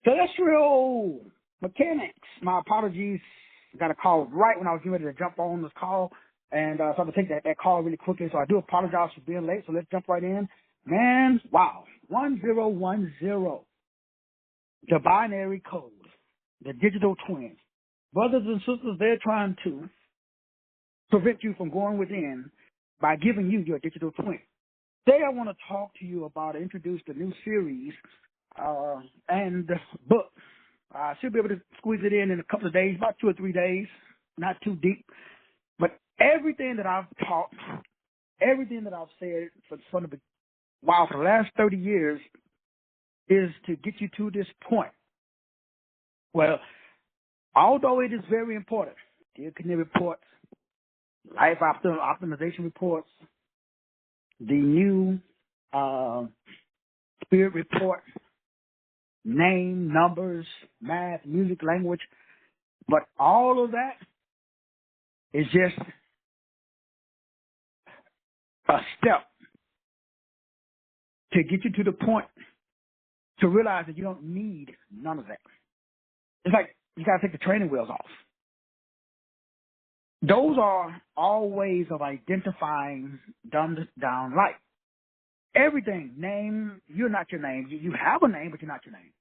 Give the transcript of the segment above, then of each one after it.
Celestial mechanics. My apologies. I got a call right when I was getting ready to jump on this call. And so I'm going to take that call really quickly. So I do apologize for being late. So let's jump right in. Man, wow. 1010. The binary code. The digital twins. Brothers and sisters, they're trying to prevent you from going within by giving you your digital twin. Today I want to talk to you about, introduce the new series and book. I should be able to squeeze it in a couple of days, about 2 or 3 days, not too deep. But everything that I've taught, everything that I've said for the last 30 years is to get you to this point. Well, although it is very important, the Connect reports, life optimization reports, the new spirit report, name, numbers, math, music, language, but all of that is just a step to get you to the point to realize that you don't need none of that. It's like you got to take the training wheels off. Those are all ways of identifying dumbed down life. Everything, name, you're not your name. You have a name, but you're not your name.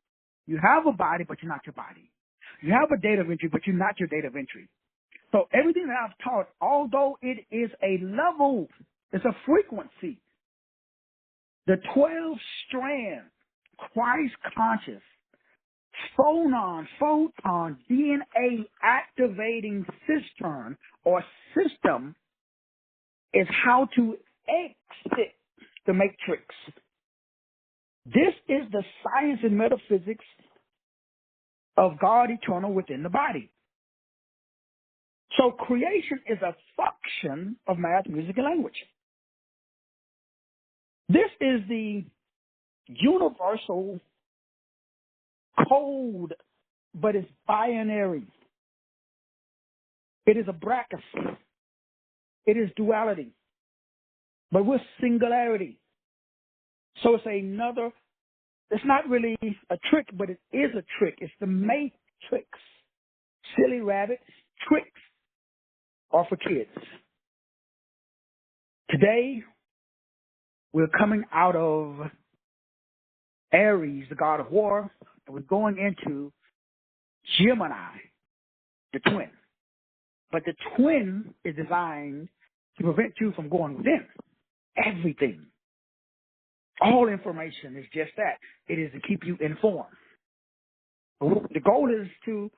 You have a body, but you're not your body. You have a date of entry, but you're not your date of entry. So everything that I've taught, although it is a level, it's a frequency. The 12 strand, Christ conscious, photon, DNA activating cistern or system is how to exit the matrix. This is the science and metaphysics of God eternal within the body. So creation is a function of math, music, and language. This is the universal code, but it's binary. It is a bracket. It is duality. But with singularity. So it's not really a trick, but it is a trick. It's the matrix. Silly rabbits, tricks are for kids. Today, we're coming out of Aries, the god of war, and we're going into Gemini, the twin. But the twin is designed to prevent you from going within. Everything. All information is just that. It is to keep you informed. The goal is to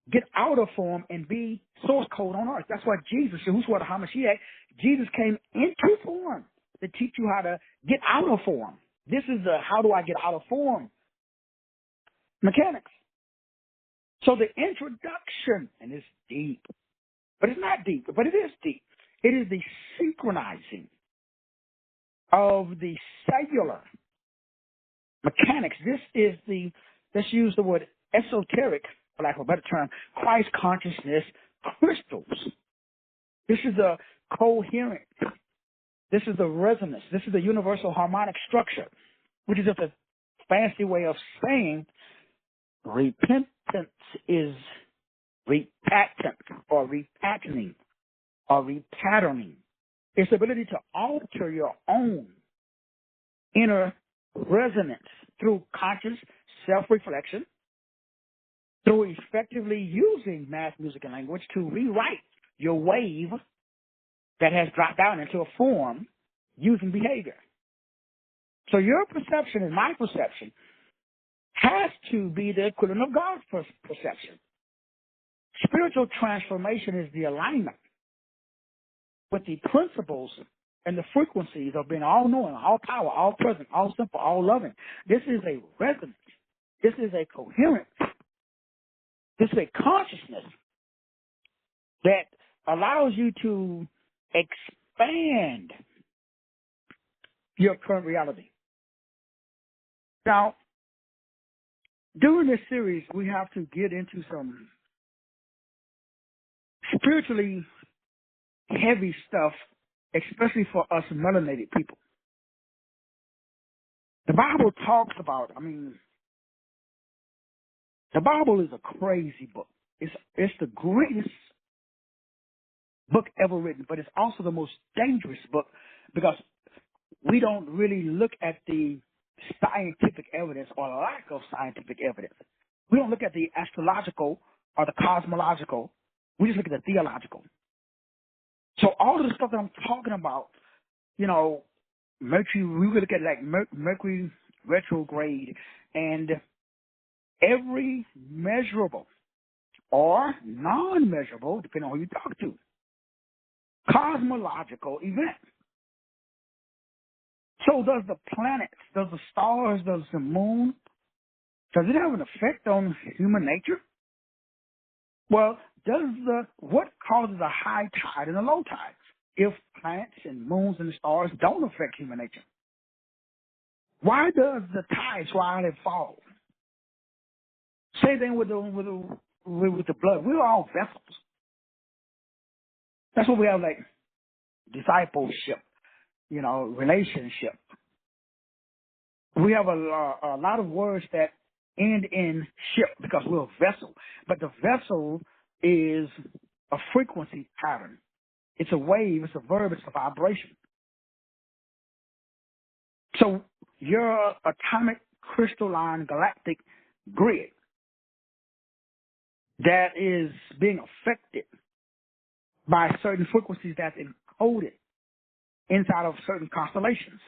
get out of form and be source code on earth. That's why Jesus, Yahushua HaMashiach, Jesus came into form to teach you how to get out of form. This is the how do I get out of form mechanics. So the introduction, and it's deep, but it's not deep, but it is deep. It is the synchronizing of the cellular mechanics. This is let's use the word esoteric, for lack of a better term, Christ consciousness crystals. This is the coherence. This is the resonance. This is the universal harmonic structure, which is just a fancy way of saying repentance is repatent or repatterning or repatterning. It's the ability to alter your own inner resonance through conscious self-reflection, through effectively using math, music, and language to rewrite your wave that has dropped down into a form using behavior. So your perception and my perception has to be the equivalent of God's perception. Spiritual transformation is the alignment with the principles and the frequencies of being all-knowing, all-power, all-present, all-simple, all-loving. This is a resonance. This is a coherence. This is a consciousness that allows you to expand your current reality. Now, during this series, we have to get into some spiritually heavy stuff, especially for us melanated people. The Bible talks about, The Bible is a crazy book. It's the greatest book ever written, but it's also the most dangerous book because we don't really look at the scientific evidence or lack of scientific evidence. We don't look at the astrological or the cosmological. We just look at the theological. So all of the stuff that I'm talking about, you know, Mercury, we look at like Mercury retrograde and every measurable or non-measurable, depending on who you talk to, cosmological event. So does the planets, does the stars, does the moon, does it have an effect on human nature? Well, what causes a high tide and a low tide if planets and moons and stars don't affect human nature? Why does the tides rise and fall? Same thing with the blood. We're all vessels. That's what we have, like discipleship, you know, relationship. We have a lot of words that end in ship because we're a vessel. But the vessel is a frequency pattern. It's a wave, it's a verb, it's a vibration. So your atomic, crystalline, galactic grid that is being affected by certain frequencies that's encoded inside of certain constellations.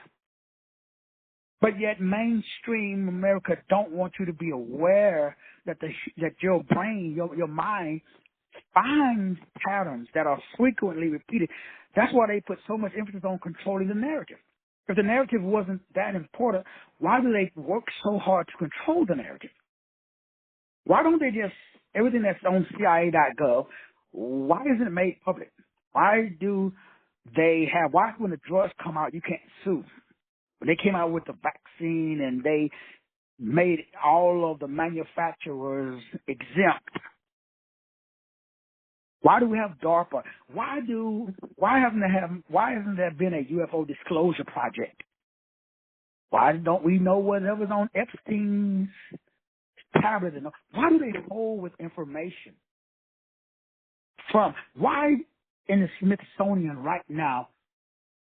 But yet mainstream America don't want you to be aware that that your brain, your mind finds patterns that are frequently repeated. That's why they put so much emphasis on controlling the narrative. If the narrative wasn't that important, why do they work so hard to control the narrative? Why don't they just, everything that's on CIA.gov, why isn't it made public? Why when the drugs come out, you can't sue? When they came out with the vaccine and they made all of the manufacturers exempt. Why do we have DARPA? Why hasn't there been a UFO disclosure project? Why don't we know whatever's on Epstein's tablet? Why do they hold with information from? Why in the Smithsonian right now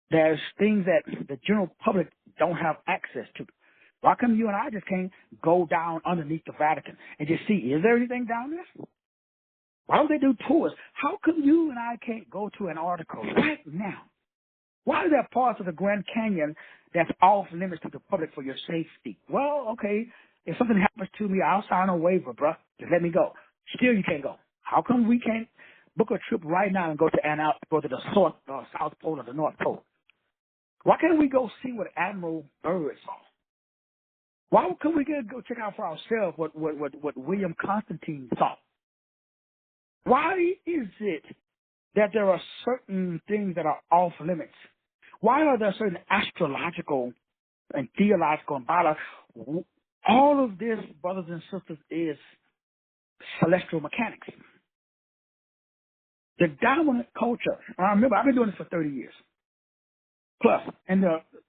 there's things that the general public don't have access to? Why come you and I just can't go down underneath the Vatican and just see, is there anything down there? Why don't they do tours? How come you and I can't go to Antarctica right now? Why are there parts of the Grand Canyon that's off limits to the public for your safety? Well, okay, if something happens to me, I'll sign a waiver, bruh. Just let me go. Still, you can't go. How come we can't book a trip right now and go to Antarctica, go to the South Pole or the North Pole? Why can't we go see what Admiral Byrd saw? Why couldn't we go check out for ourselves what William Constantine saw? Why is it that there are certain things that are off limits? Why are there certain astrological and theological and biological? All of this, brothers and sisters, is celestial mechanics. The dominant culture, I remember I've been doing this for 30 years plus, and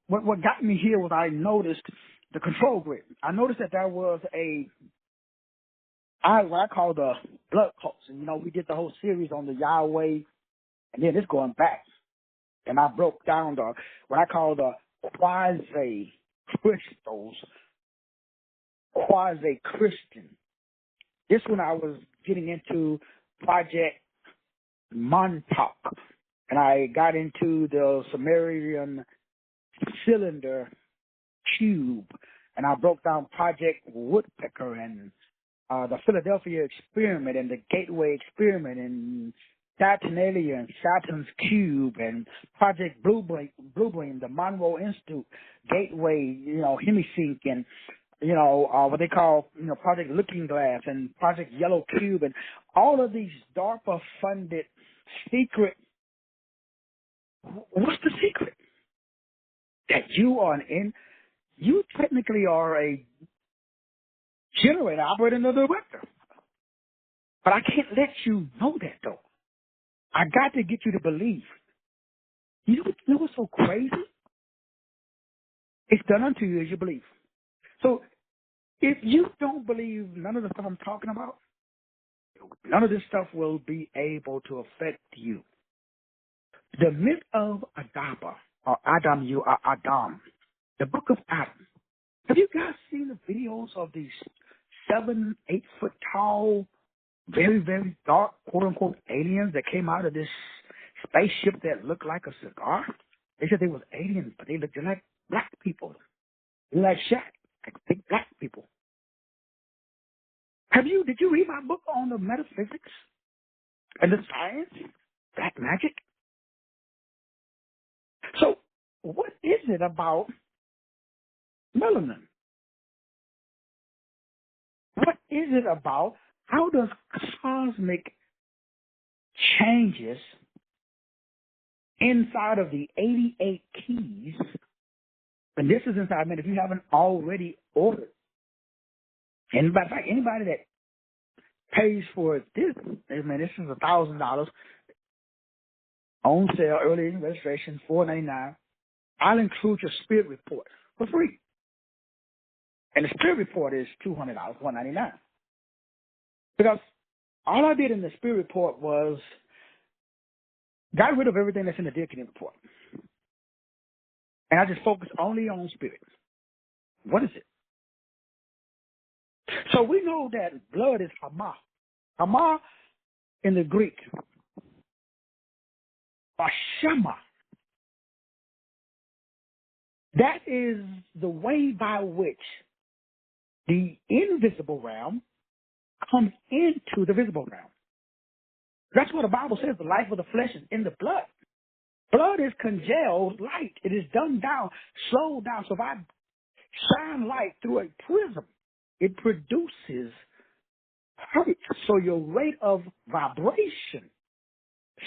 what got me here was I noticed the control grid. I noticed that there was what I call the blood cults. And, we did the whole series on the Yahweh, and then it's going back. And I broke down what I call the quasi-Christos, quasi-Christian. This one I was getting into Project Montauk, and I got into the Sumerian cylinder cube, and I broke down Project Woodpecker and the Philadelphia experiment and the Gateway experiment and Saturnalia and Saturn's cube and Project Blue Beam, the Monroe Institute, Gateway, Hemisync, and what they call Project Looking Glass and Project Yellow Cube, and all of these DARPA funded secret. What's the secret? That you technically are a generator, operator, and a director. But I can't let you know that, though. I got to get you to believe. You know what's so crazy? It's done unto you as you believe. So If you don't believe none of the stuff I'm talking about, none of this stuff will be able to affect you. The myth of Adaba, or Adam, you are Adam, the book of Adam. Have you guys seen the videos of these 7, 8 foot tall, very, very dark, quote unquote, aliens that came out of this spaceship that looked like a cigar? They said they was aliens, but they looked just like black people. They looked like Shaq, like big black people. Did you read my book on the metaphysics and the science, black magic? So, what is it about melanin? What is it about? How does cosmic changes inside of the 88 keys, and this is inside, man, if you haven't already ordered, and in fact, anybody that pays for this, man, this is $1,000 on sale, early registration, $4.99. I'll include your spirit report for free. And the spirit report is $200, $199. Because all I did in the spirit report was got rid of everything that's in the Deaconing report. And I just focused only on spirit. What is it? So we know that blood is Hama. Hama in the Greek, or Shema. That is the way by which the invisible realm comes into the visible realm. That's what the Bible says. The life of the flesh is in the blood. Blood is congealed light. It is dumbed down, slowed down. So if I shine light through a prism, it produces hertz. So your rate of vibration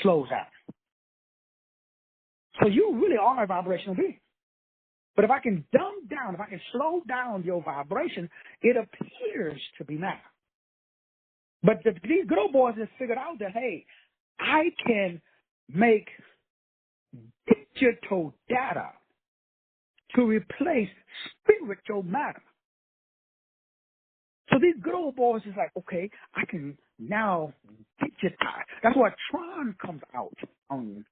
slows down. So you really are a vibrational being. But if I can dumb down, if I can slow down your vibration, it appears to be now. But these good old boys have figured out that, hey, I can make digital data to replace spiritual matter. So these good old boys is like, okay, I can now digitize. That's why TRON comes out on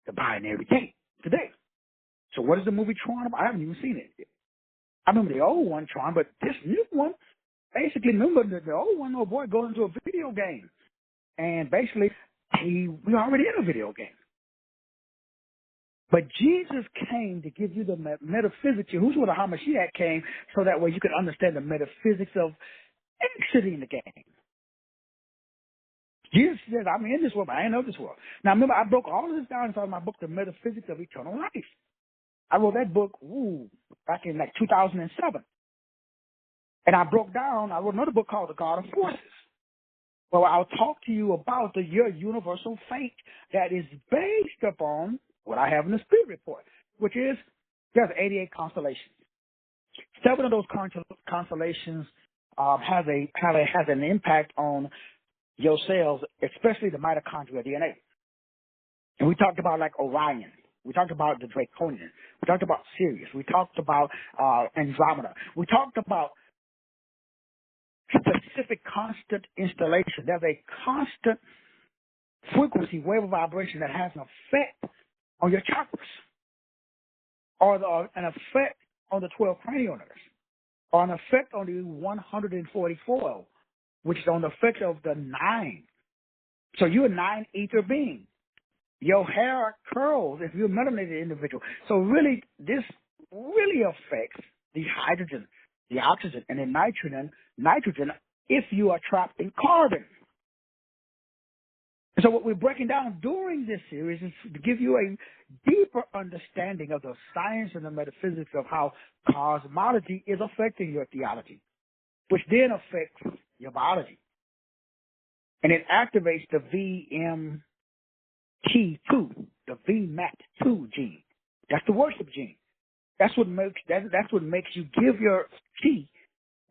the binary tape today. So what is the movie TRON about? I haven't even seen it yet. I remember the old one, TRON, but this new one, basically, remember the old one, boy goes into a video game. And basically, we already in a video game. But Jesus came to give you the metaphysics. Who's where the Hamashiach came, so that way you could understand the metaphysics of exiting the game. Jesus says, I'm in this world, but I ain't of this world. Now, remember, I broke all of this down inside my book, The Metaphysics of Eternal Life. I wrote that book back in like 2007. And I wrote another book called The God of Forces. Well, I'll talk to you about your universal fate that is based upon what I have in the Spirit Report, which is there's 88 constellations. 7 of those constellations has an impact on your cells, especially the mitochondrial DNA. And we talked about like Orion. We talked about the Draconian. We talked about Sirius. We talked about Andromeda. We talked about specific constant installation. There's a constant frequency, wave of vibration that has an effect on your chakras, or an effect on the 12 cranial nerves, or an effect on the 144, which is on the effect of the 9. So you're a 9 ether being. Your hair curls if you're a melanated individual. So really, this really affects the hydrogen, the oxygen, and the nitrogen if you are trapped in carbon. And so what we're breaking down during this series is to give you a deeper understanding of the science and the metaphysics of how cosmology is affecting your theology, which then affects your biology. And it activates the VMT2, the VMAT2 gene. That's the worship gene. That's what makes you give your T.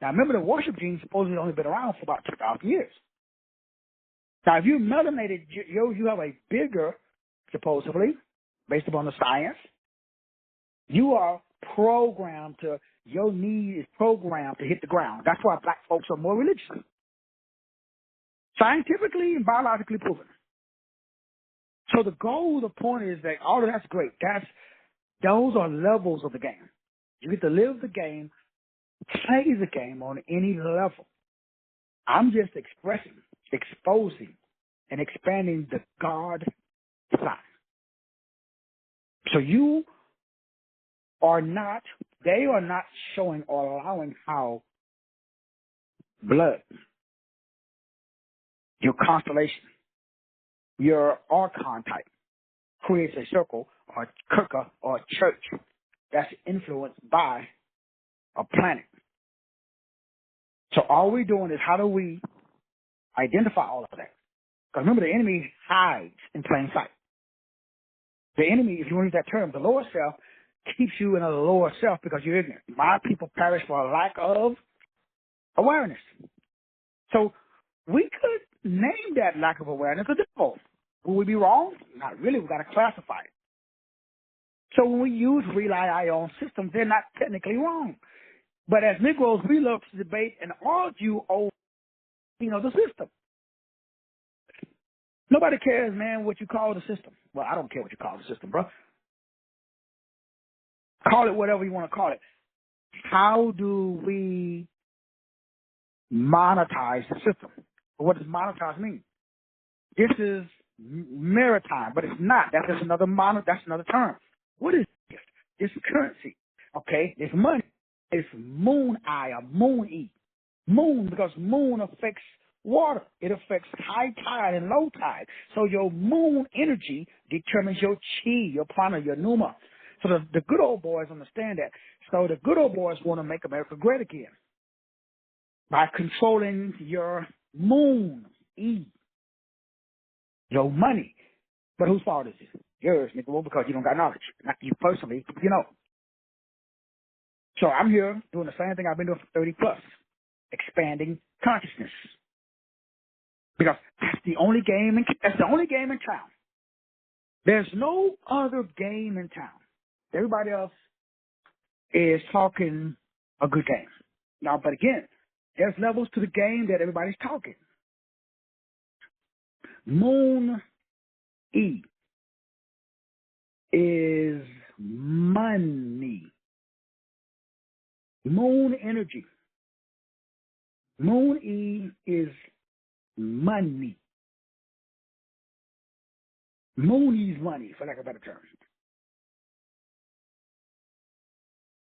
Now remember, the worship gene supposedly only been around for about 2,000 years. Now if you're melanated, you have a bigger, supposedly, based upon the science, you are programmed to your need is programmed to hit the ground. That's why black folks are more religious. Scientifically and biologically proven. So the goal, the point is that all of that's great. Those are levels of the game. You get to live the game, play the game on any level. I'm just expressing, exposing, and expanding the God side. So they are not showing or allowing how blood, your constellation, your archon type, creates a circle or a kirka or a church that's influenced by a planet. So all we're doing is how do we identify all of that? Because remember, the enemy hides in plain sight. The enemy, if you want to use that term, the lower self, keeps you in a lower self because you're ignorant. My people perish for a lack of awareness. So we could name that lack of awareness a devil. Will we be wrong? Not really. We've got to classify it. So when we use rely ion systems, they're not technically wrong. But as Negroes, we love to debate and argue over, the system. Nobody cares, man, what you call the system. Well, I don't care what you call the system, bro. Call it whatever you want to call it. How do we monetize the system? What does monetize mean? This is maritime, but it's not. That's just another that's another term. What is this? It's currency. Okay, it's money. It's moon I or moon E. Moon, because moon affects water. It affects high tide and low tide. So your moon energy determines your chi, your prana, your pneuma. So the good old boys understand that. So the good old boys want to make America great again by controlling your moon, E, your money. But whose fault is it? Yours, nigga. Well, because you don't got knowledge. Not you personally, So I'm here doing the same thing I've been doing for 30 plus, expanding consciousness. Because that's the only game in town. There's no other game in town. Everybody else is talking a good game. Now, but again, there's levels to the game that everybody's talking. Moon E is money. Moon energy. Moon E is money. Moon E is money, for lack of a better term.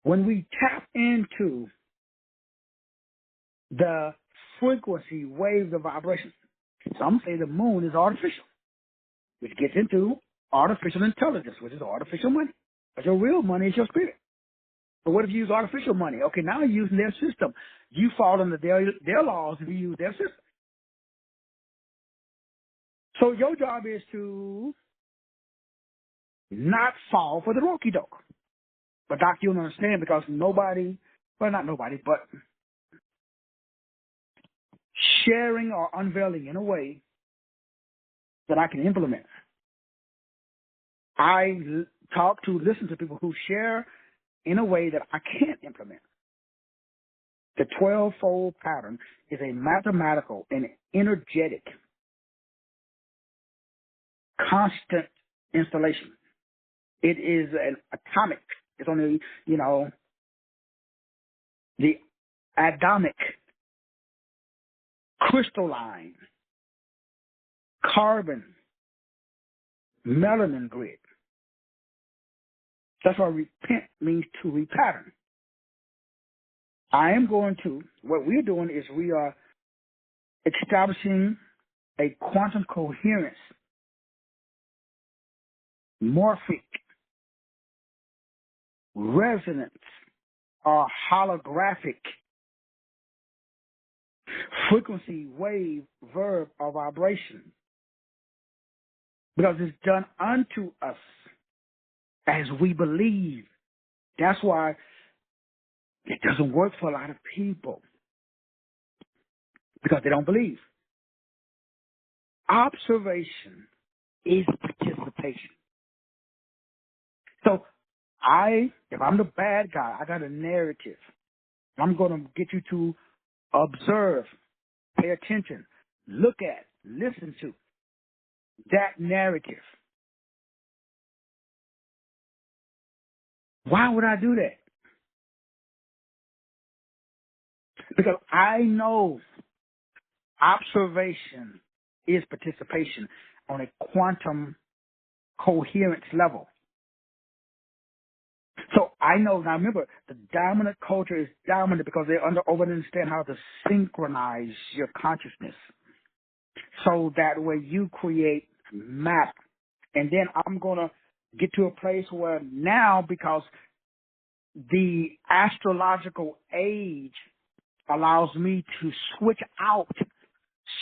When we tap into the frequency waves of vibration, some say the moon is artificial, which gets into artificial intelligence, which is artificial money. But your real money is your spirit. But what if you use artificial money? Okay, now you're using their system. You fall under their laws if you use their system. So your job is to not fall for the roki doke. But Doc, you don't understand because not nobody, but sharing or unveiling in a way that I can implement. I listen to people who share in a way that I can't implement. The 12-fold pattern is a mathematical and energetic, constant installation. It is an atomic. It's only, the atomic, crystalline, carbon, melanin grid. That's why repent means to repattern. What we're doing is we are establishing a quantum coherence, morphic, resonance, or holographic frequency, wave, verb, or vibration. Because it's done unto us as we believe. That's why it doesn't work for a lot of people. Because they don't believe. Observation is participation. So if I'm the bad guy, I got a narrative. I'm going to get you to observe, pay attention, look at, listen to that narrative. Why would I do that? Because I know observation is participation on a quantum coherence level. So I know, now remember, the dominant culture is dominant because they understand how to synchronize your consciousness. So that way you create matter. And then I'm going to get to a place where now, because the astrological age allows me to switch out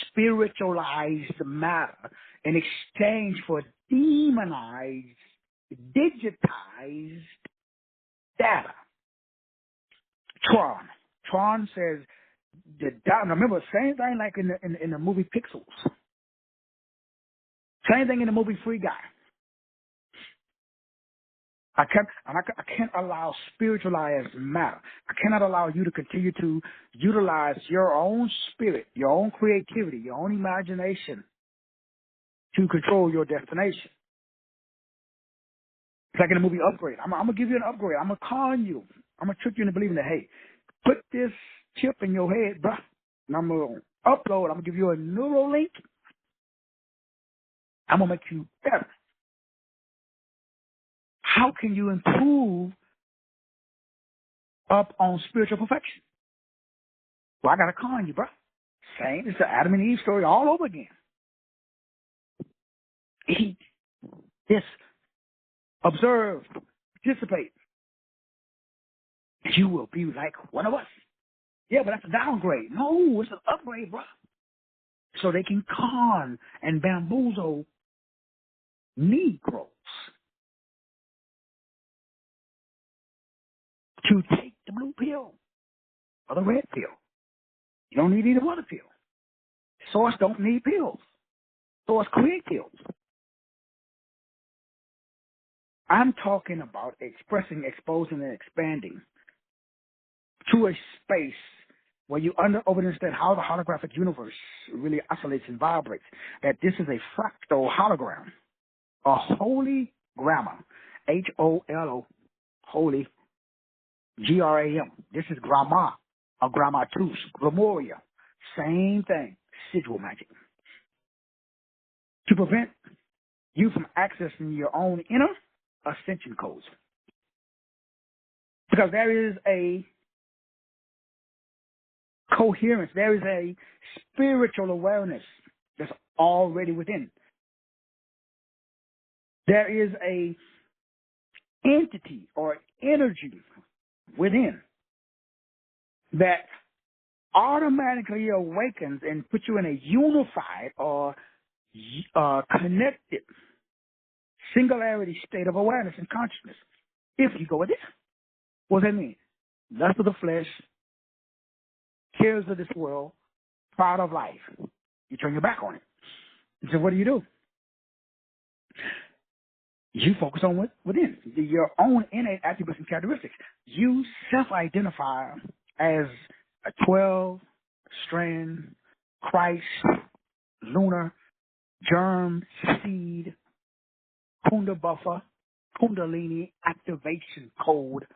spiritualized matter in exchange for demonized, digitized data. TRON. TRON says the data. Remember, same thing like in the movie Pixels. Same thing in the movie Free Guy. I can't allow spiritualized matter. I cannot allow you to continue to utilize your own spirit, your own creativity, your own imagination to control your destination. It's like in the movie Upgrade. I'm going to give you an upgrade. I'm going to con you. I'm going to trick you into believing that, hey, put this chip in your head, bruh, and I'm going to upload. I'm going to give you a neural link. I'm going to make you better. How can you improve up on spiritual perfection? Well, I got to con you, bruh. Same. It's the Adam and Eve story all over again. Eat this. Observe. Participate. You will be like one of us. Yeah, but that's a downgrade. No, it's an upgrade, bruh. So they can con and bamboozle Negroes to take the blue pill or the red pill. You don't need either one of the pills. Source don't need pills. Source create pills. I'm talking about expressing, exposing, and expanding to a space where you understand how the holographic universe really oscillates and vibrates, that this is a fractal hologram, a holy grammar, H-O-L-O, holy, G-R-A-M. This is grammar, or grammatus, gramoria. Same thing, sigil magic. To prevent you from accessing your own inner ascension codes. Because there is a coherence, there is a spiritual awareness that's already within. There is a entity or energy within that automatically awakens and puts you in a unified or connected singularity state of awareness and consciousness. If you go with this, what does that mean? Lust of the flesh, cares of this world, pride of life. You turn your back on it. So what do? You focus on within your own innate attributes and characteristics. You self-identify as a 12-strand Christ, lunar, germ, seed, Kunda buffer, Kundalini activation code,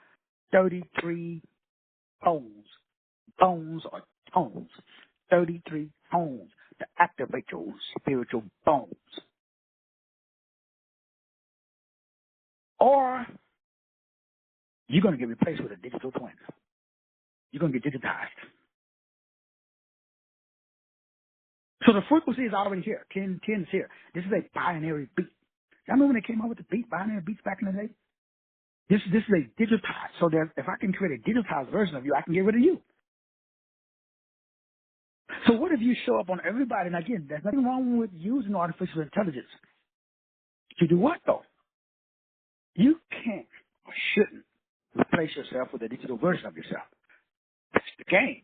33 tones. Bones or tones. 33 tones to activate your spiritual bones. Or you're going to get replaced with a digital twin. You're going to get digitized. So the frequency is already here. 10 is here. This is a binary beat. I remember when they came out with the binary beats back in the day? This is a digitized. So that if I can create a digitized version of you, I can get rid of you. So what if you show up on everybody? And again, there's nothing wrong with using artificial intelligence. To do what, though? You can't or shouldn't replace yourself with a digital version of yourself. That's the game.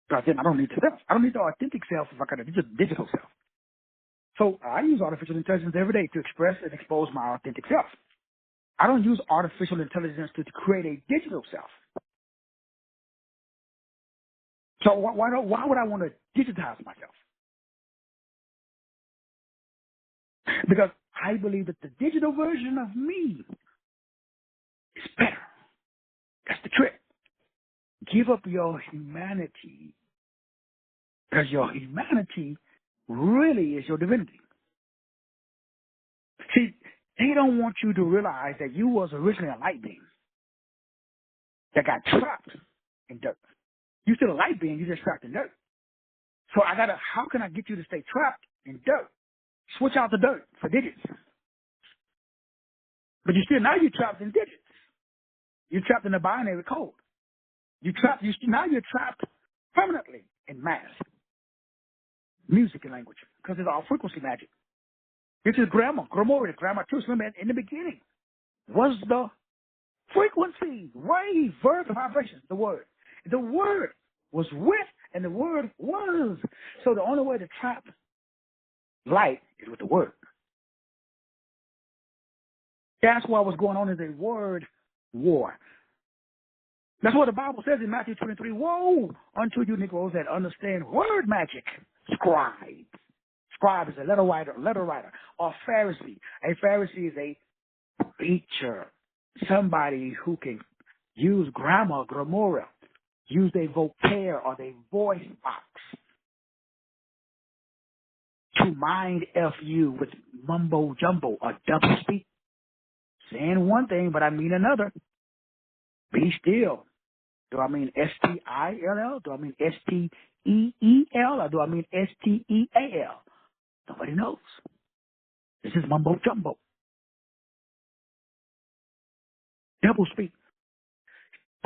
Because then I don't need the self. I don't need the authentic self if I got a digital self. So I use artificial intelligence every day to express and expose my authentic self. I don't use artificial intelligence to create a digital self. So why would I want to digitize myself? Because I believe that the digital version of me is better. That's the trick. Give up your humanity, because your humanity really is your divinity. See, they don't want you to realize that you was originally a light being that got trapped in dirt. You still a light being, you just trapped in dirt. So how can I get you to stay trapped in dirt? Switch out the dirt for digits. But now you're trapped in digits. You're trapped in the binary code. Now you're trapped permanently in math, music, and language, because it's all frequency magic. This is grammar too. Remember, in the beginning was the frequency, wave, verb, and vibration, the word. The word was with, and the word was. So the only way to trap light is with the word. That's why what's going on is a word war. That's what the Bible says in Matthew 23. Woe unto you Negroes that understand word magic. Scribe. Scribe is a letter writer, or Pharisee. A Pharisee is a preacher, somebody who can use grammar, use their vocare or their voice box to mind FU with mumbo jumbo or double speak. Saying one thing, but I mean another. Be still. Do I mean STILL? Do I mean STEEL? Or do I mean STEAL? Nobody knows. This is mumbo jumbo. Double speak.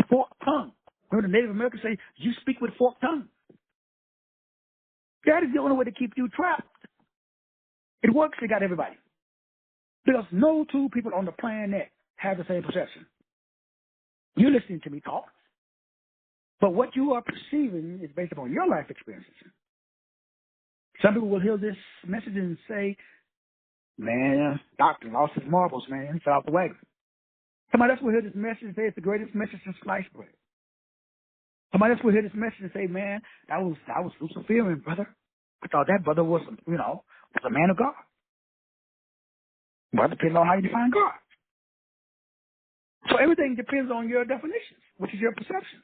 Forked tongue. Remember the Native Americans say, you speak with forked tongue. That is the only way to keep you trapped. It works, they got everybody. Because no two people on the planet have the same perception. You're listening to me talk, but what you are perceiving is based upon your life experiences. Some people will hear this message and say, man, doctor lost his marbles, man. He fell off the wagon. Somebody else will hear this message and say it's the greatest message since sliced bread. Somebody else will hear this message and say, man, that was Luciferian, brother. I thought that brother was a man of God. Well, it depends on how you define God. So everything depends on your definitions, which is your perception.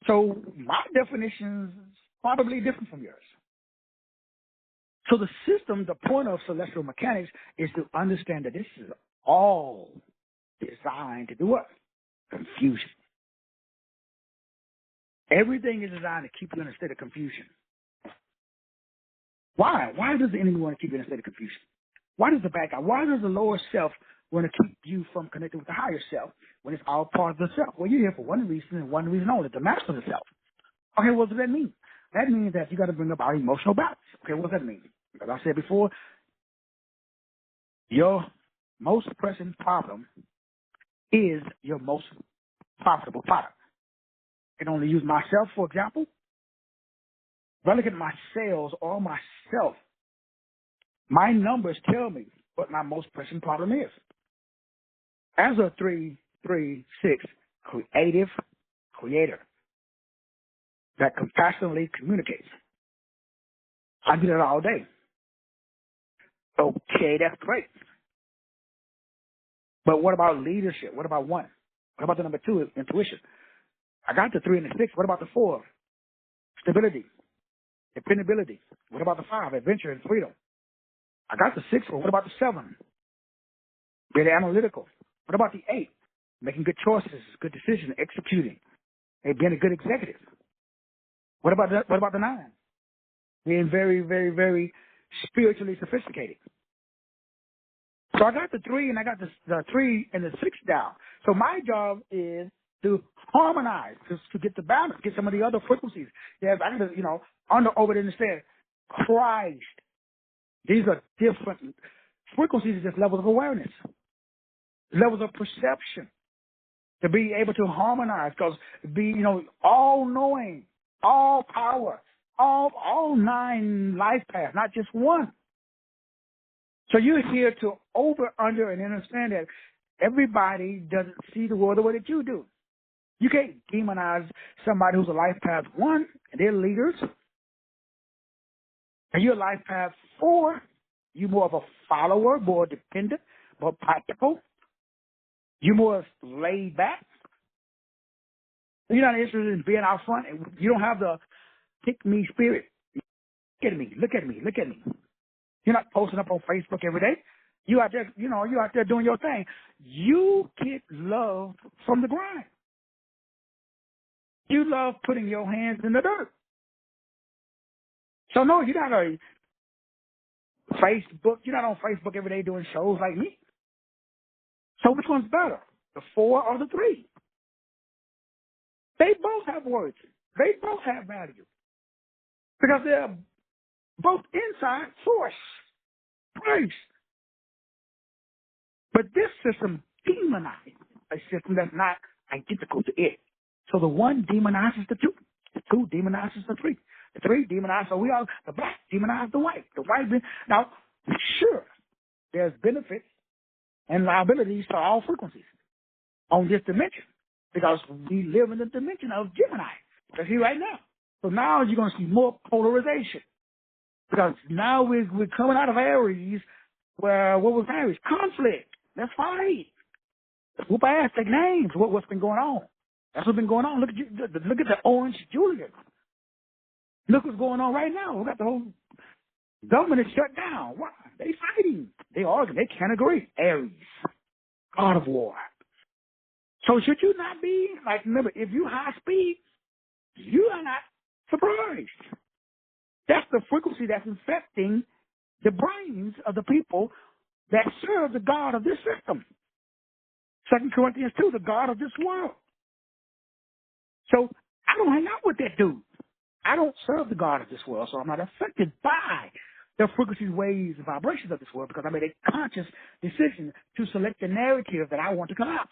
So my definition is probably different from yours. So the system, the point of celestial mechanics is to understand that this is all designed to do what? Confusion. Everything is designed to keep you in a state of confusion. Why? Why does the enemy want to keep you in a state of confusion? Why does the bad guy, why does the lower self want to keep you from connecting with the higher self when it's all part of the self? Well, you're here for one reason and one reason only, to master the self. Okay, what does that mean? That means that you got to bring up our emotional balance. Okay, what does that mean? As I said before, your most pressing problem is your most profitable product. I can only use myself, for example. If I look at my sales or myself, my numbers tell me what my most pressing problem is. As a 336 creator that compassionately communicates, I do that all day. Okay, that's great. But what about leadership? What about one? What about the number 2, intuition? I got the 3 and the 6. What about the 4? Stability, dependability. What about the 5? Adventure and freedom. I got the 6 one. What about the 7? Being analytical. What about the 8? Making good choices, good decisions, executing. Hey, being a good executive. What about the 9? Being very, very, very spiritually sophisticated. So I got the 3 and I got the 3 and the 6 down. So my job is to harmonize, to get the balance, get some of the other frequencies. Yeah, I got to, over there understand Christ. These are different frequencies, are just levels of awareness, levels of perception, to be able to harmonize, because all knowing, all power, all 9 life paths, not just one. So you're here to over, under, and understand that everybody doesn't see the world the way that you do. You can't demonize somebody who's a life path 1 and they're leaders. And you're a life path 4. You're more of a follower, more dependent, more practical. You're more laid back. You're not interested in being out front. And you don't have the pick me spirit. Look at me, look at me, look at me. You're not posting up on Facebook every day. You out there, you out there doing your thing. You get love from the grind. You love putting your hands in the dirt. So no, you're not on Facebook. You're not on Facebook every day doing shows like me. So which one's better, the 4 or the 3? They both have worth. They both have value because they're both inside source, price. But this system demonizes a system that's not identical to it. So the 1 demonizes the 2. The 2 demonizes the 3. The 3 demonizes, so the black demonizes the white. The white, now, sure, there's benefits and liabilities to all frequencies on this dimension because we live in the dimension of Gemini. That's here right now. So now you're going to see more polarization because now we're coming out of Aries where, what was Aries? Conflict. Let's fight. Let's whoop ass, take names. What's been going on? That's what's been going on. Look at the Orange Julius. Look what's going on right now. We got the whole government is shut down. Why? They fighting. They arguing. They can't agree. Aries, God of war. So should you not be, like, remember, if you high speed, you are not surprised. That's the frequency that's infecting the brains of the people that serve the God of this system. 2 Corinthians 2, the God of this world. So I don't hang out with that dude. I don't serve the God of this world, so I'm not affected by the frequencies, waves, and vibrations of this world because I made a conscious decision to select the narrative that I want to collapse.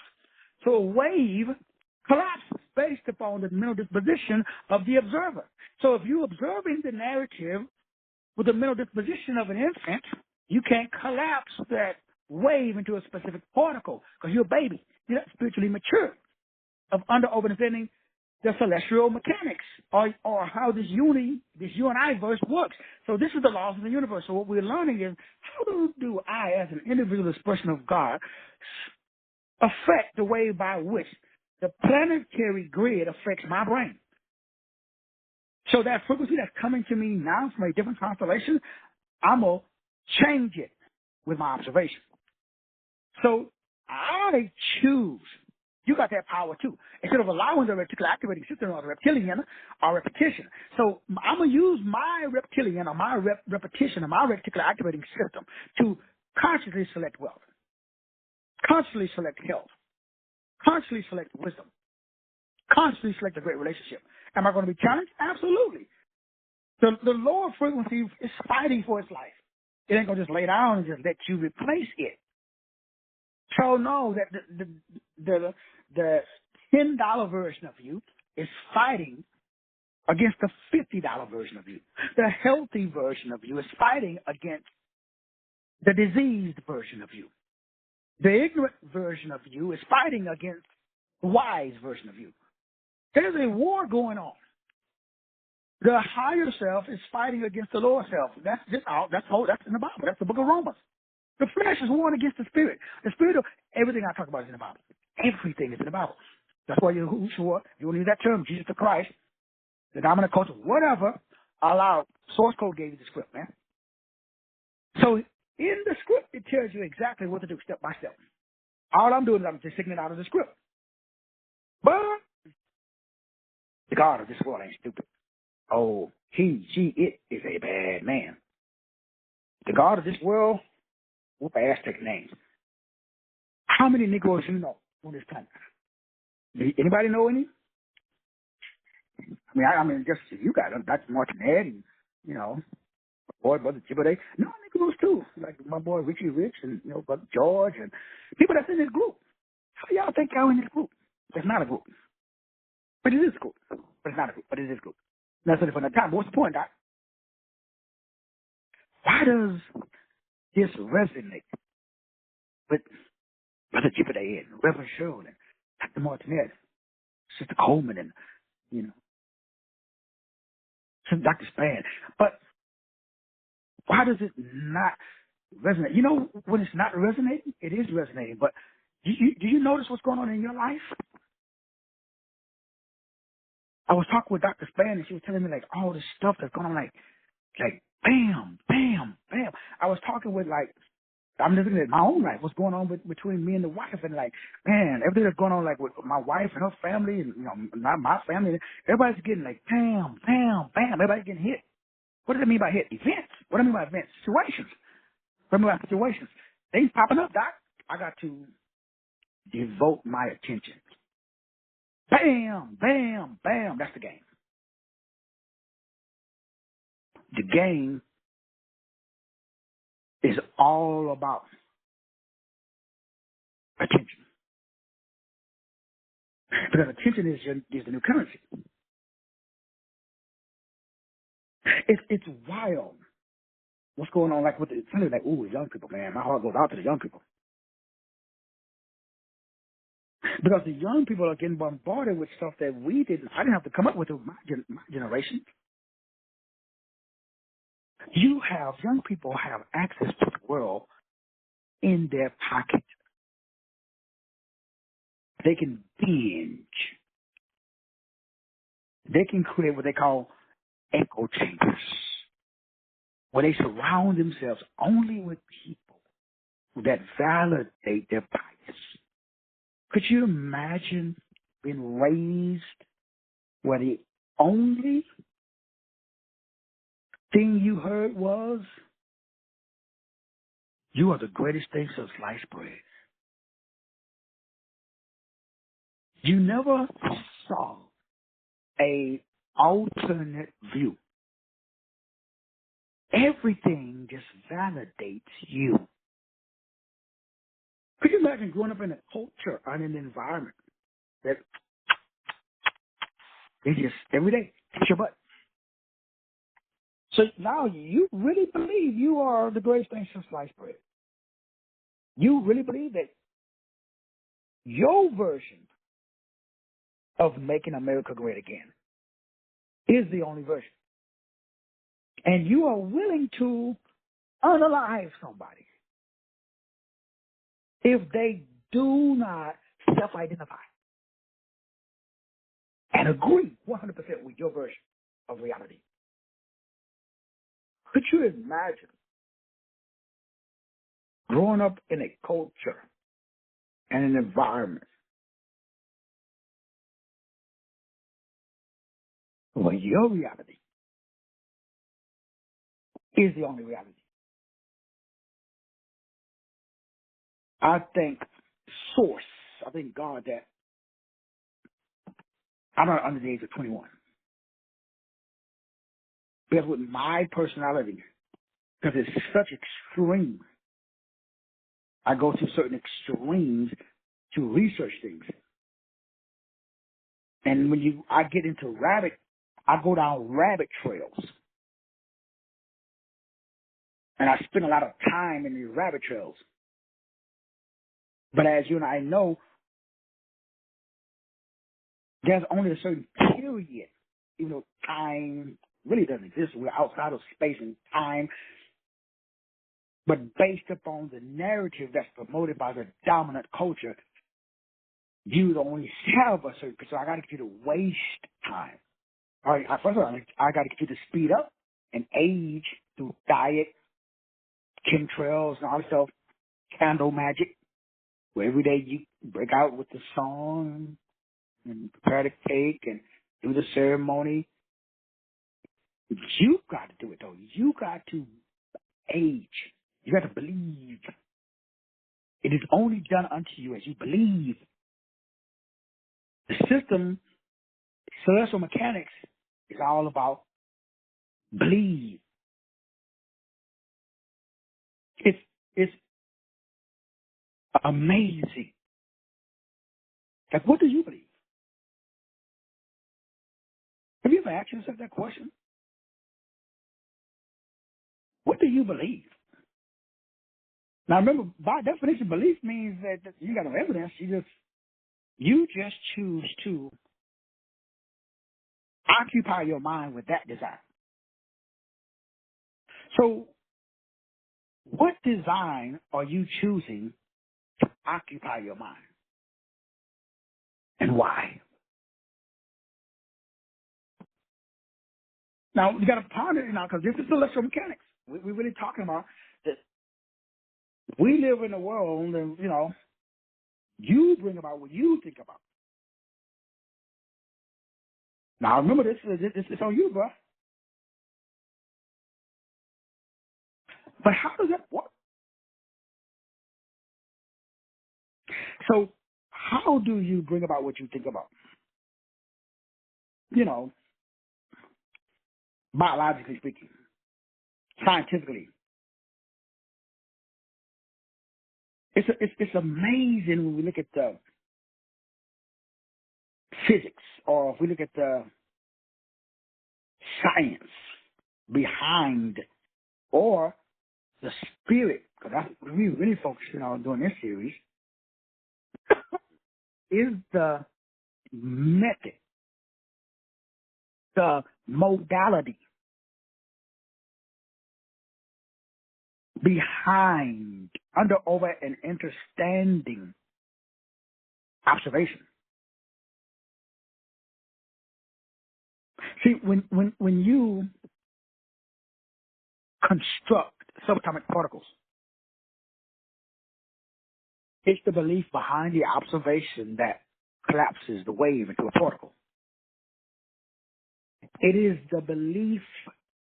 So a wave collapses based upon the mental disposition of the observer. So if you're observing the narrative with the mental disposition of an infant, you can't collapse that wave into a specific particle because you're a baby. You're not spiritually mature of understanding the celestial mechanics or how this you and I verse works. So this is the laws of the universe. So what we're learning is how do I, as an individual expression of God, affect the way by which the planetary grid affects my brain. So that frequency that's coming to me now from a different constellation, I'm going to change it with my observation. So I choose. You got that power too. Instead of allowing the reticular activating system or the reptilian or repetition. So I'm going to use my reptilian or my repetition or my reticular activating system to consciously select wealth, consciously select health, consciously select wisdom, consciously select a great relationship. Am I going to be challenged? Absolutely. The lower frequency is fighting for its life. It ain't going to just lay down and just let you replace it. So know that the $10 version of you is fighting against the $50 version of you. The healthy version of you is fighting against the diseased version of you. The ignorant version of you is fighting against the wise version of you. There's a war going on. The higher self is fighting against the lower self. That's in the Bible. That's the book of Romans. The flesh is warring against the spirit. The spirit of everything I talk about is in the Bible. Everything is in the Bible. That's why you want to use that term, Jesus the Christ, the dominant culture, whatever, allow. Source code gave you the script, man. So in the script, it tells you exactly what to do step by step. All I'm doing is I'm just taking it out of the script. But the God of this world ain't stupid. Oh, it is a bad man. The God of this world, whoop ass take names. How many Negroes you know on this planet? Anybody know any? I mean, just you got them. That's Martinet and, my boy, Brother Jibberday. No, Negroes too. Like my boy Richie Rich and, Brother George and people that's in this group. How y'all think y'all in this group? It's not a group. But it is a group. But it's not a group. But it is a group. That's a different time. What's the point, Doc? Why does this resonate with Brother Jibberday and Reverend Sherwood and Dr. Martinet? Sister Coleman and, you know, Dr. Span. But why does it not resonate? You know, when it's not resonating, it is resonating. But do you notice what's going on in your life? I was talking with Dr. Span, and she was telling me, like, all this stuff that's going on, like bam, bam, bam. I was talking with, like, I'm looking at my own life, what's going on between me and the wife, and, like, man, everything that's going on, like, with my wife and her family, and, you know, not my family, everybody's getting, like, bam, bam, bam, everybody's getting hit. What does it mean by hit? Events. What do I mean by events? Situations. What do I mean by situations? Things popping up, Doc. I got to devote my attention. Bam, bam, bam. That's the game. The game is all about attention. Because attention is the new currency. It's wild what's going on, like, with the, like, ooh, young people, man. My heart goes out to the young people. Because the young people are getting bombarded with stuff that I didn't have to come up with my generation. Young people have access to the world in their pocket. They can binge. They can create what they call echo chambers, where they surround themselves only with people that validate their bias. Could you imagine being raised where the only thing you heard was, you are the greatest thing since sliced bread? You never saw a alternate view. Everything just validates you. Could you imagine growing up in a culture and an environment that they just every day kick your butt? So now you really believe you are the greatest thing since sliced bread. You really believe that your version of making America great again is the only version. And you are willing to unalive somebody if they do not self-identify and agree 100% with your version of reality. Could you imagine growing up in a culture and an environment where your reality is the only reality? I think source, I think God, that I'm not under the age of 21. Because with my personality, because it's such extreme, I go to certain extremes to research things. And when I get into I go down rabbit trails. And I spend a lot of time in these rabbit trails. But as you and I know, there's only a certain period, even though time really doesn't exist. We're outside of space and time. But based upon the narrative that's promoted by the dominant culture, you only have a certain, so I got to get you to waste time. All right, first of all, I got to get you to speed up and age through diet, chemtrails, and all this stuff, candle magic, where every day you break out with the song and prepare the cake and do the ceremony. You got to do it, though. You got to age. You got to believe. It is only done unto you as you believe. The system, celestial mechanics, is all about believe. It's amazing. Like, what do you believe? Have you ever asked yourself that question? What do you believe? Now, remember, by definition, belief means that you got no evidence. You just choose to Occupy your mind with that design. So, what design are you choosing to occupy your mind? And why? Now, you got to ponder it now, because this is electromechanics. We're really talking about that we live in a world, and, you bring about what you think about. Now, remember, this is on you, bro. But how does that work? So, how do you bring about what you think about? Biologically speaking, scientifically. It's amazing when we look at the physics, or if we look at the science behind, or the spirit, because that's what we really focusing on doing this series, is the method, the modality behind, under, over, and understanding observation. See, when you construct subatomic particles, it's the belief behind the observation that collapses the wave into a particle. It is the belief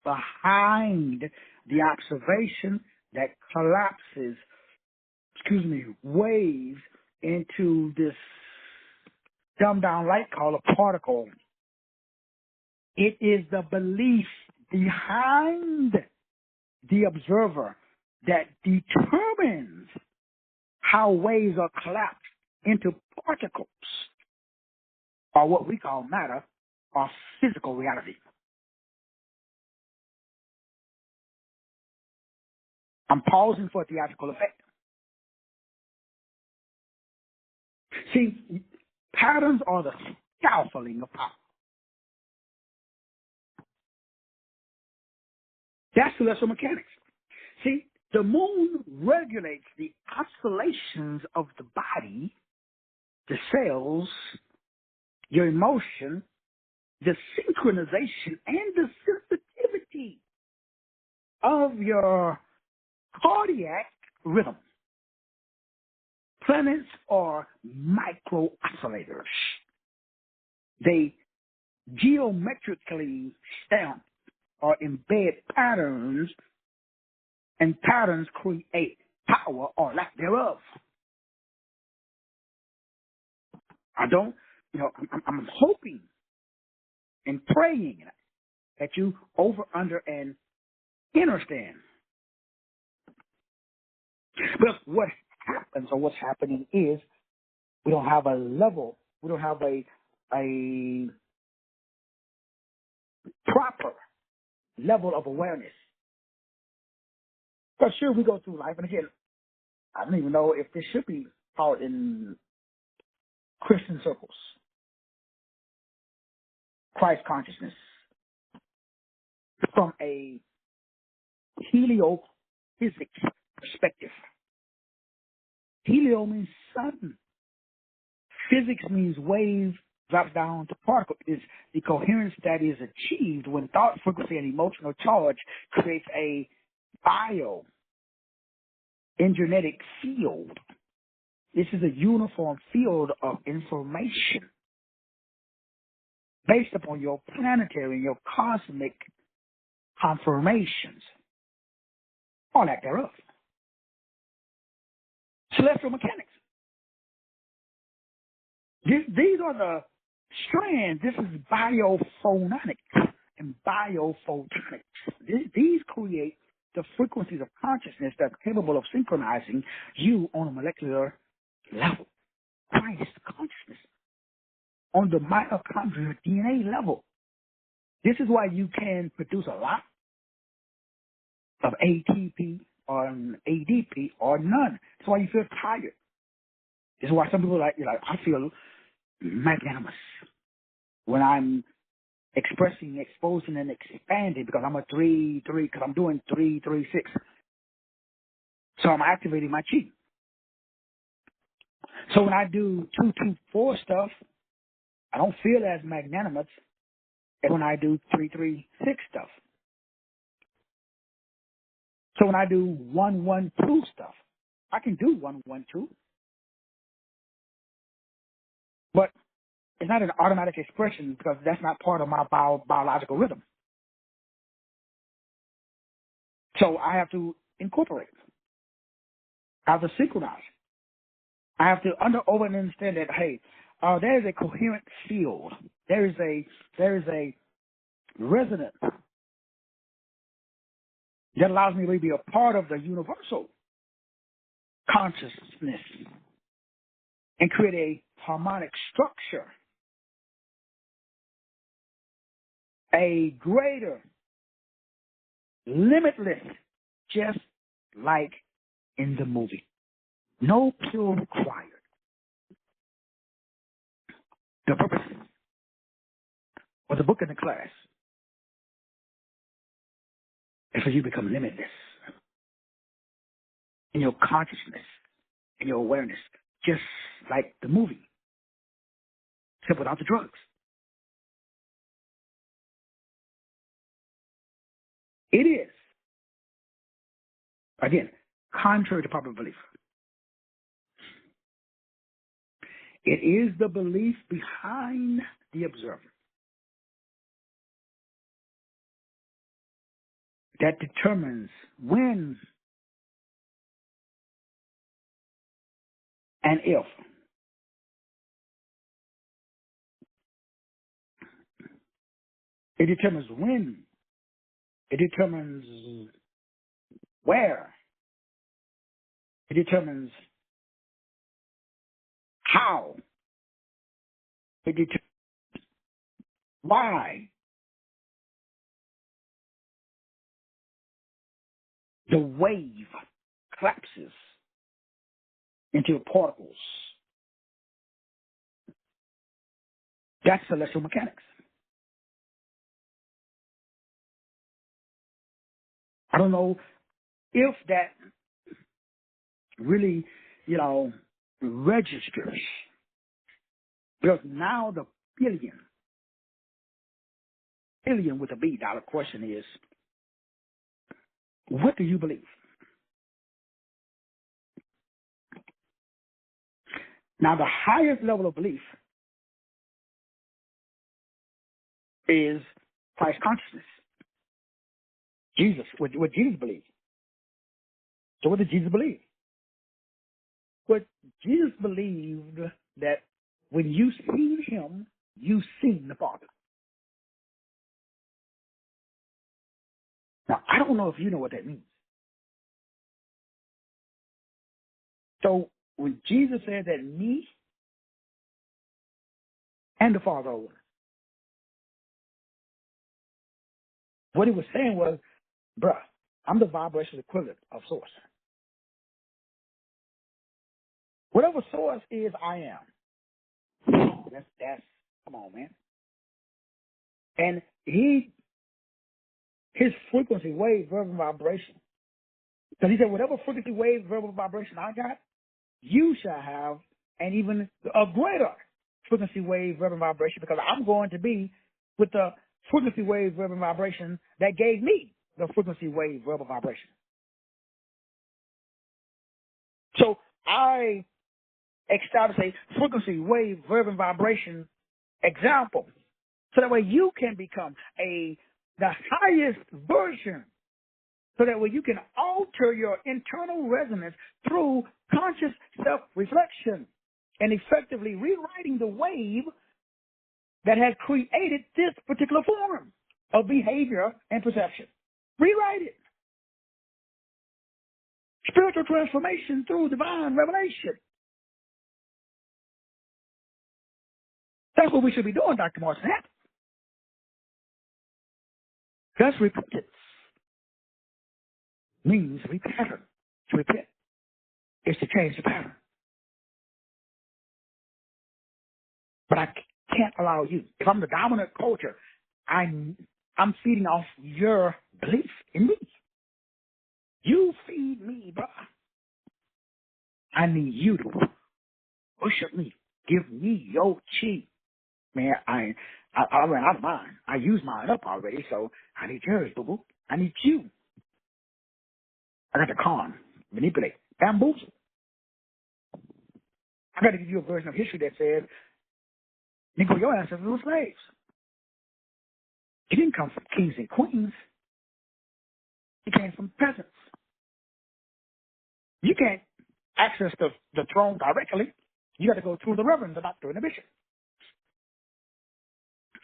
behind the observation that collapses, waves into this dumbed down light called a particle. It is the belief behind the observer that determines how waves are collapsed into particles, or what we call matter, or physical reality. I'm pausing for a theatrical effect. See, patterns are the scaffolding of power. That's electromechanics. See, the moon regulates the oscillations of the body, the cells, your emotion, the synchronization, and the sensitivity of your cardiac rhythm. Planets are micro oscillators. They geometrically stamp or embed patterns, and patterns create power or lack thereof. I'm hoping and praying that you over, under, and understand. But what happens, or what's happening, is we don't have a level, we don't have a proper level of awareness. Because sure, we go through life, and again, I don't even know if this should be taught in Christian circles. Christ consciousness from a heliophysics perspective. Helio means sun. Physics means wave drops down to particle. Is the coherence that is achieved when thought, frequency, and emotional charge creates a bioenergetic field. This is a uniform field of information based upon your planetary and your cosmic conformations, or lack thereof. Celestial mechanics. These are the strands. This is biophonics and biophotonics. These create the frequencies of consciousness that's capable of synchronizing you on a molecular level. Christ consciousness. On the mitochondrial DNA level. This is why you can produce a lot of ATP or ADP or none. That's why you feel tired. This is why some people I feel magnanimous when I'm expressing, exposing, and expanding because I'm a 3-3, because I'm doing 3-3-6. So I'm activating my chi. So when I do 2-2-4 stuff, I don't feel as magnanimous as when I do 3-3-6 stuff. So when I do 1-1-2 stuff, I can do 1-1-2, but it's not an automatic expression because that's not part of my biological rhythm. So I have to incorporate. I have to synchronize. I have to over and understand that, hey, there is a coherent field. There is a resonance that allows me to be a part of the universal consciousness and create a harmonic structure, a greater, limitless, just like in the movie. No pill required. The purpose of the book in the class is for you to become limitless in your consciousness, in your awareness, just like the movie, except without the drugs. It is, again, contrary to popular belief. It is the belief behind the observer that determines when and if it determines when, it determines where, it determines how, it determines why the wave collapses into particles. That's celestial mechanics. I don't know if that really, registers. Because now the billion with a B dollar question is, what do you believe? Now the highest level of belief is Christ consciousness. Jesus, what Jesus believed. So what did Jesus believe? What Jesus believed that when you see him, you seen the Father. Now, I don't know if you know what that means. So when Jesus said that me and the Father are one, what he was saying was, bruh, I'm the vibration equivalent of source. Whatever source is, I am. That's come on, man. And his frequency, wave, verbal vibration. Because he said, whatever frequency, wave, verbal vibration I got, you shall have, and even a greater frequency, wave, verbal vibration, because I'm going to be with the frequency, wave, verbal vibration that gave me the frequency, wave, verbal vibration. So I establish a frequency, wave, verbal vibration example, so that way you can become the highest version, so that way you can alter your internal resonance through conscious self-reflection and effectively rewriting the wave that has created this particular form of behavior and perception. Rewrite it. Spiritual transformation through divine revelation. That's what we should be doing, Dr. Martin. That's repentance. Means repattern. To repent is to change the pattern. But I can't allow you. If I'm the dominant culture, I'm feeding off your belief in me. You feed me, bro. I need you to worship me. Give me your chi. Man, I ran out of mine. I used mine up already, so I need yours, boo-boo. I need you. I got to con, manipulate, bamboozle. I got to give you a version of history that says, Negro, your ancestors were slaves. You didn't come from kings and queens. You came from peasants. You can't access the throne directly. You got to go through the reverend, the doctor, and the bishop.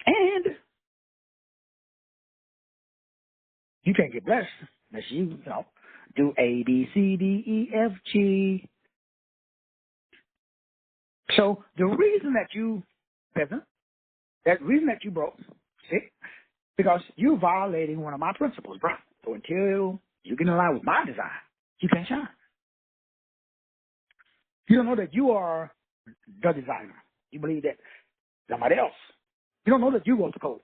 And you can't get blessed unless you do A, B, C, D, E, F, G. So the reason that you peasant, that reason that you broke, see, because you're violating one of my principles, bro. So until you get in line with my design, you can't shine. You don't know that you are the designer. You believe that somebody else. You don't know that you wrote the code.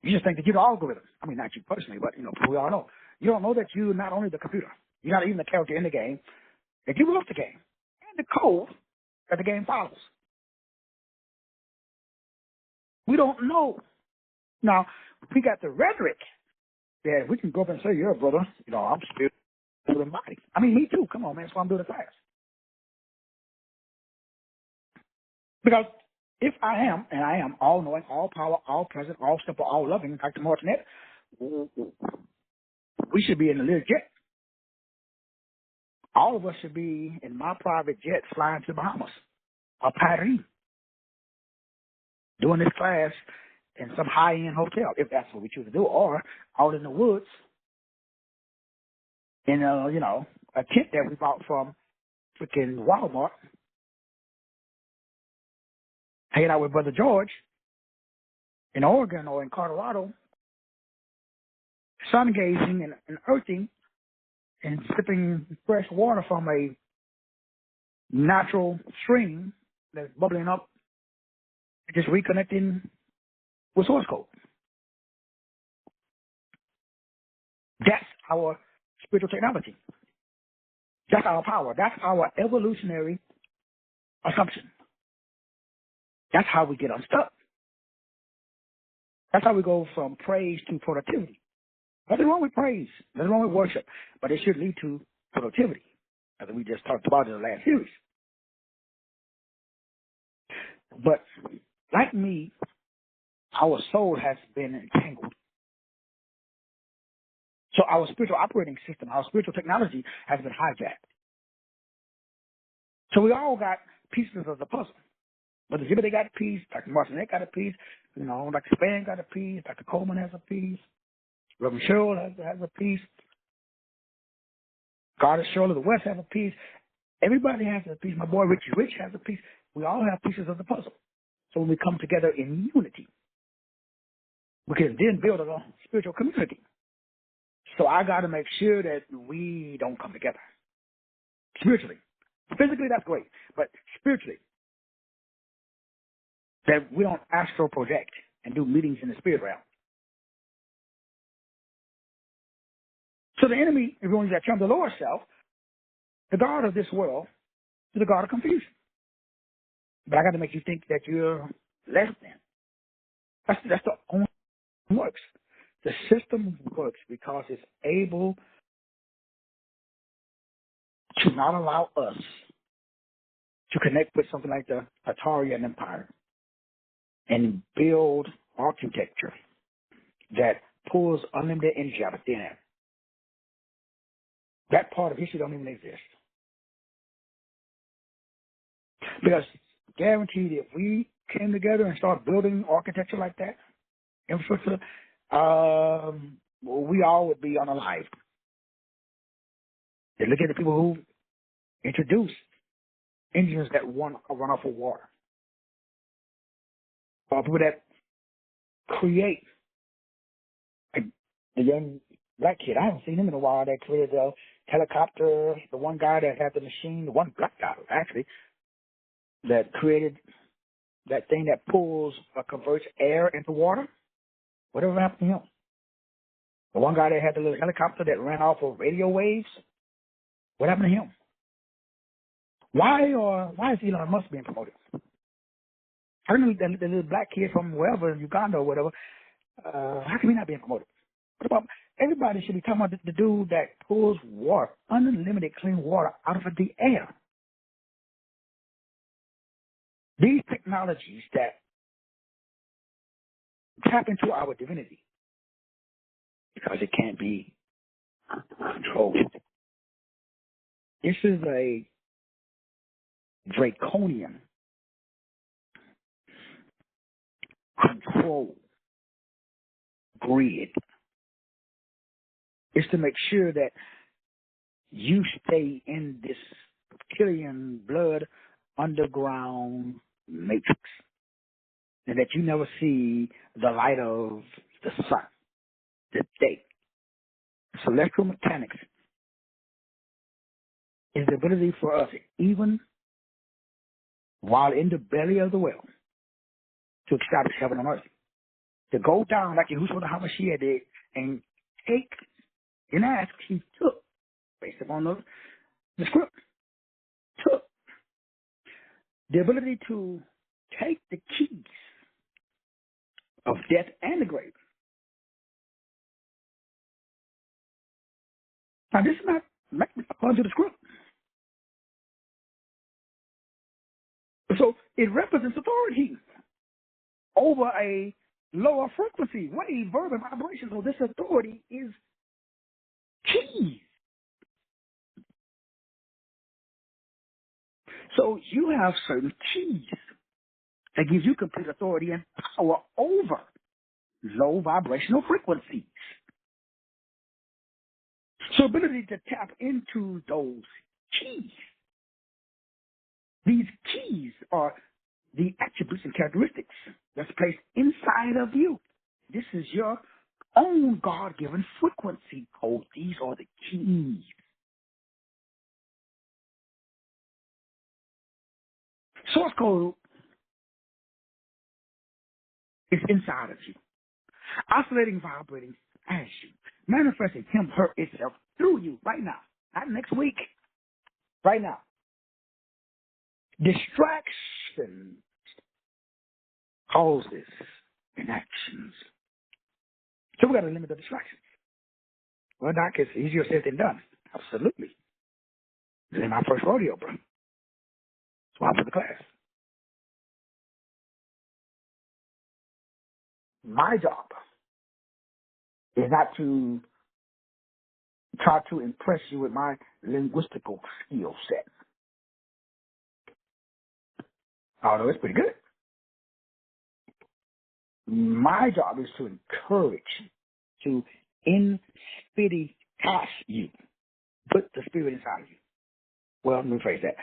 You just think that you're the algorithm. I mean, not you personally, but, we all know. You don't know that you're not only the computer. You're not even the character in the game, that you wrote the game and the code that the game follows. We don't know. Now, we got the rhetoric that we can go up and say, you're a brother. I'm spiritual and body. I mean, me too. Come on, man. That's why I'm doing the class. Because if I am, and I am all-knowing, all-power, all-present, all-simple, all-loving, like the Martinet, we should be in the little jet. All of us should be in my private jet flying to the Bahamas or Paris, doing this class in some high-end hotel, if that's what we choose to do, or out in the woods in a tent that we bought from freaking Walmart, hanging out with Brother George in Oregon or in Colorado, sun gazing and earthing and sipping fresh water from a natural stream that's bubbling up, just reconnecting with source code. That's our spiritual technology. That's our power. That's our evolutionary assumption. That's how we get unstuck. That's how we go from praise to productivity. Nothing wrong with praise. Nothing wrong with worship. But it should lead to productivity, as we just talked about in the last series. But like me, our soul has been entangled. So our spiritual operating system, our spiritual technology has been hijacked. So we all got pieces of the puzzle. Brother Jimmy, they got a piece. Dr. Martinet got a piece. Dr. Span got a piece. Dr. Coleman has a piece. Reverend Cheryl has a piece. Goddess Cheryl of the West has a piece. Everybody has a piece. My boy Richie Rich has a piece. We all have pieces of the puzzle. So when we come together in unity, we can then build a spiritual community. So I got to make sure that we don't come together. Spiritually. Physically, that's great. But spiritually, that we don't astral project and do meetings in the spirit realm. So the enemy, if you want to use that term, the lower self, the God of this world, is the God of confusion. But I got to make you think that you're less than. That's the only thing that works. The system works because it's able to not allow us to connect with something like the Atarian Empire and build architecture that pulls unlimited energy out of thin air. That part of history don't even exist. Because guaranteed, if we came together and started building architecture like that, infrastructure, we all would be unalived. And look at the people who introduce engines that run off of water. Or people that create, like the young black kid, I haven't seen him in a while, that created the helicopter, the one guy that had the machine, the one black guy, actually, that created that thing that pulls or converts air into water, whatever happened to him? The one guy that had the little helicopter that ran off of radio waves, what happened to him? Why is Elon Musk being promoted? I don't know the little black kid from wherever, Uganda or whatever. How come he not being promoted? What about everybody should be talking about the dude that pulls water, unlimited clean water out of the air? These technologies that tap into our divinity because it can't be controlled. This is a draconian control grid. It's to make sure that you stay in this reptilian blood underground matrix and that you never see the light of the sun, the day. Celestial mechanics is the ability for us, even while in the belly of the whale, to establish heaven on earth. To go down like Yahushua the HaMashiach did and take and ask, he took, based upon the script, took the ability to take the keys of death and the grave. Now, this is not according to the script. So it represents authority over a lower frequency, wave, verb, and vibration. So this authority is keys. So you have certain keys that gives you complete authority and power over low vibrational frequencies. So ability to tap into those keys. These keys are the attributes and characteristics that's placed inside of you. This is your own God-given frequency code. These are the keys. Source code is inside of you, oscillating, vibrating as you, manifesting him, her, itself through you right now, not next week, right now. Distraction causes inactions. So we got to limit the distractions. Well, Doc, it's easier said than done. Absolutely. This is my first rodeo, bro. So I'm for the class. My job is not to try to impress you with my linguistical skill set. Although it's pretty good. My job is to encourage, to inspiritas you. Put the spirit inside of you. Well, let me rephrase that.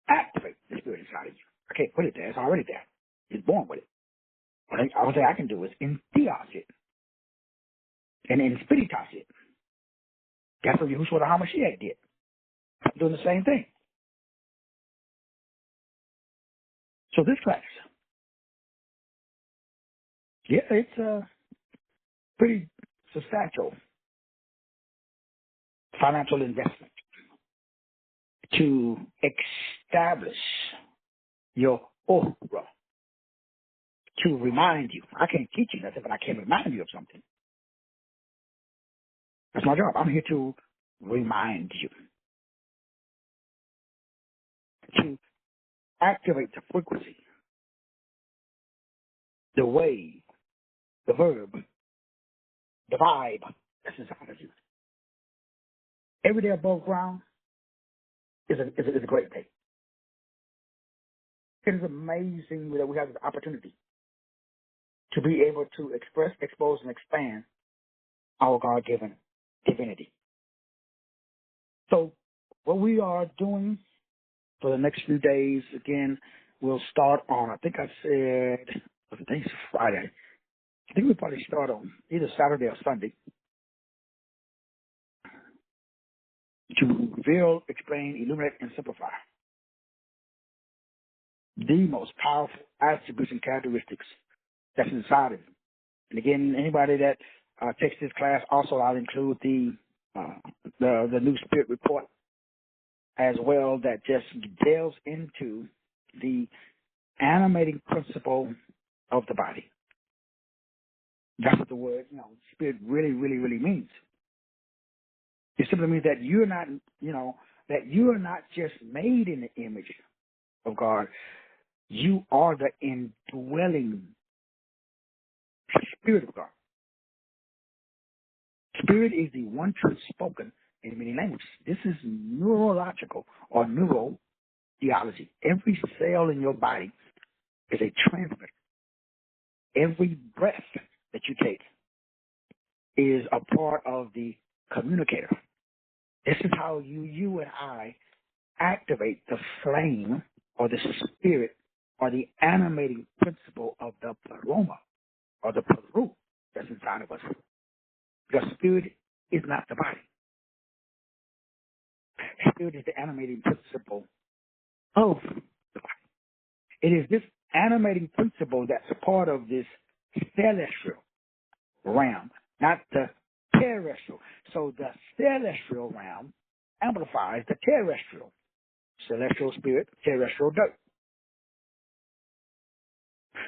Activate the spirit inside of you. I can't put it there. It's already there. It's born with it. What I can do is entheos it and inspiritas it. That's what Yahushua the HaMashiach did. I'm doing the same thing. So this class, yeah, it's a pretty substantial financial investment to establish your aura, to remind you. I can't teach you nothing, but I can remind you of something. That's my job. I'm here to remind you, to activate the frequency, the wave, the verb, the vibe that's inside of you. Every day above ground is a great day. It is amazing that we have the opportunity to be able to express, expose, and expand our God-given divinity. So what we are doing for the next few days, again, we'll start on, I think I said, I think it's Friday. I think we'll probably start on either Saturday or Sunday to reveal, explain, illuminate, and simplify the most powerful attributes and characteristics that's inside of you. And again, anybody that takes this class, also I'll include the new spirit report as well, that just delves into the animating principle of the body. That's what the word, spirit really, really, really means. It simply means that you're not, that you are not just made in the image of God. You are the indwelling Spirit of God. Spirit is the one truth spoken in many languages. This is neurological or neuro theology. Every cell in your body is a transmitter. Every breath that you take is a part of the communicator. This is how you and I activate the flame or the spirit or the animating principle of the pleroma or the peru that's inside of us. Because spirit is not the body. Spirit is the animating principle of the body. It is this animating principle that's a part of this celestial realm, not the terrestrial. So the celestial realm amplifies the terrestrial. Celestial spirit, terrestrial dirt.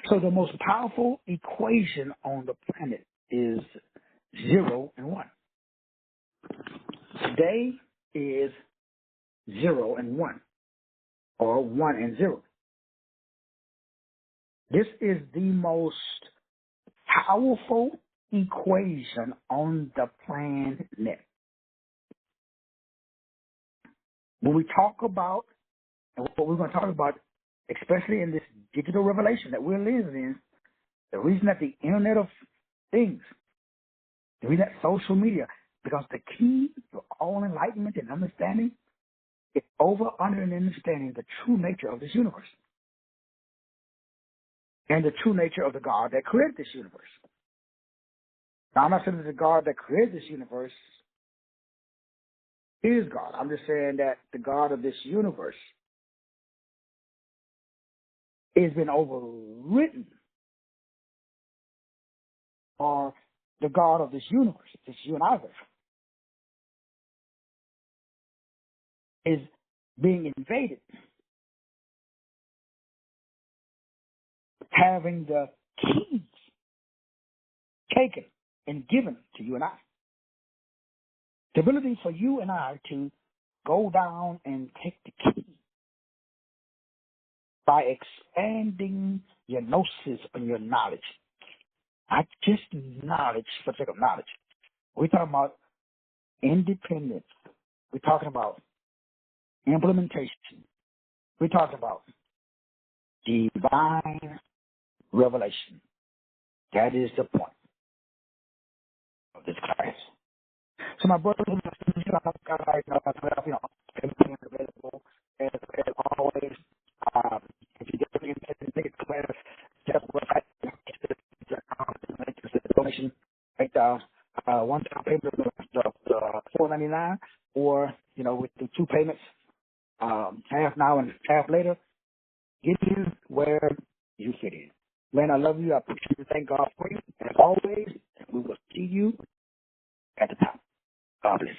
So the most powerful equation on the planet is 0 and 1. Today is 0 and 1, or 1 and 0. This is the most powerful equation on the planet. When we talk about, and what we're going to talk about, especially in this digital revelation that we're living in, the reason that the Internet of Things, the reason that social media, because the key to all enlightenment and understanding is understanding the true nature of this universe and the true nature of the God that created this universe. Now, I'm not saying that the God that created this universe is God. I'm just saying that the God of this universe has been overwritten, or the God of this universe, this you and I is being invaded, having the keys taken and given to you and I. The ability for you and I to go down and take the key by expanding your gnosis and your knowledge. Not just knowledge for the sake of knowledge. We're talking about independence. We're talking about implementation. We're talking about divine revelation. That is the point of this class. So my brothers and sisters, everything is available as always. If you definitely intend to take a class, check the website. Donation, make the one-time payment of the $4.99, or with the two payments, half now and half later. Get in where you fit in. Man, I love you. I appreciate you. Thank God for you. As always, we will see you at the top. God bless.